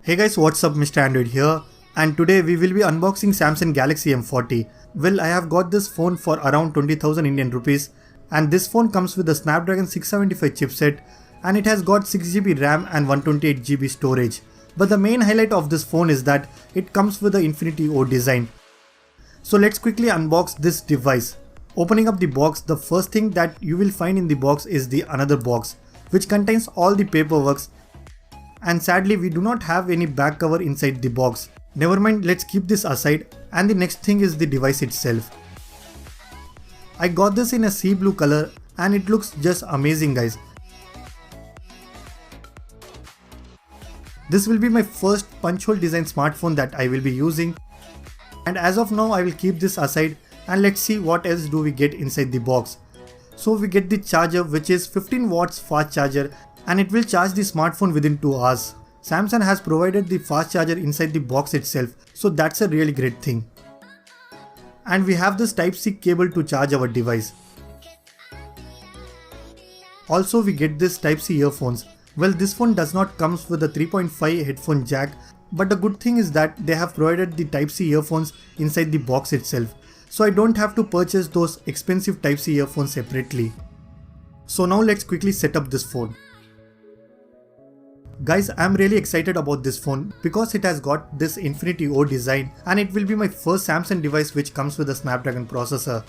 Hey guys, what's up, Mr. Android here, and today we will be unboxing Samsung Galaxy M40. Well, I have got this phone for around 20,000 Indian rupees, and this phone comes with a Snapdragon 675 chipset and it has got 6GB RAM and 128GB storage. But the main highlight of this phone is that it comes with the Infinity O design. So let's quickly unbox this device. Opening up the box, the first thing that you will find in the box is the another box, which contains all the paperwork. And sadly, we do not have any back cover inside the box. Never mind, let's keep this aside. And the next thing is the device itself. I got this in a sea blue color and it looks just amazing, guys. This will be my first punch hole design smartphone that I will be using. And as of now, I will keep this aside and let's see what else do we get inside the box. So we get the charger, which is 15 watts fast charger, and it will charge the smartphone within 2 hours. Samsung has provided the fast charger inside the box itself, so that's a really great thing. And we have this Type-C cable to charge our device. Also, we get this Type-C earphones. Well, this phone does not come with a 3.5 headphone jack, but the good thing is that they have provided the Type-C earphones inside the box itself, so I don't have to purchase those expensive Type-C earphones separately. So now let's quickly set up this phone. Guys, I'm really excited about this phone because it has got this Infinity O design and it will be my first Samsung device which comes with a Snapdragon processor.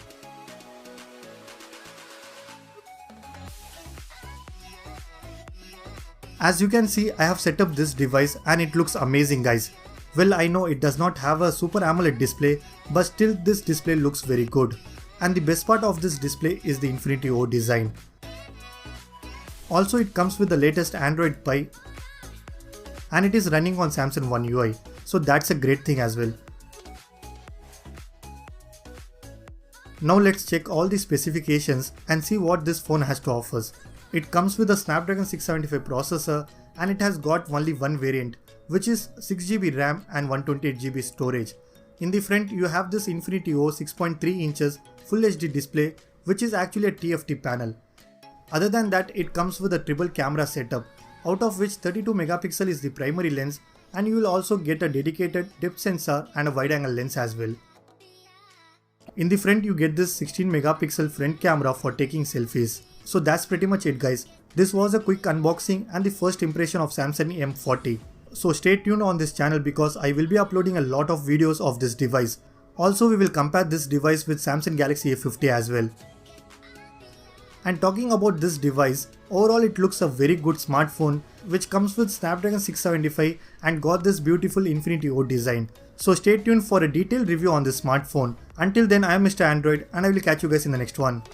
As you can see, I have set up this device and it looks amazing, guys. Well, I know it does not have a Super AMOLED display, but still this display looks very good. And the best part of this display is the Infinity O design. Also, it comes with the latest Android Pie and it is running on Samsung One UI, so that's a great thing as well. Now let's check all the specifications and see what this phone has to offer. It comes with a Snapdragon 675 processor and it has got only one variant, which is 6GB RAM and 128GB storage. In the front, you have this Infinity O 6.3 inches Full HD display, which is actually a TFT panel. Other than that, it comes with a triple camera setup, out of which 32 megapixel is the primary lens, and you will also get a dedicated depth sensor and a wide angle lens as well. In the front, you get this 16 megapixel front camera for taking selfies. So that's pretty much it, guys. This was a quick unboxing and the first impression of Samsung M40. So stay tuned on this channel because I will be uploading a lot of videos of this device. Also, we will compare this device with Samsung Galaxy A50 as well. And talking about this device, overall it looks a very good smartphone which comes with Snapdragon 675 and got this beautiful Infinity O design. So stay tuned for a detailed review on this smartphone. Until then, I am Mr. Android and I will catch you guys in the next one.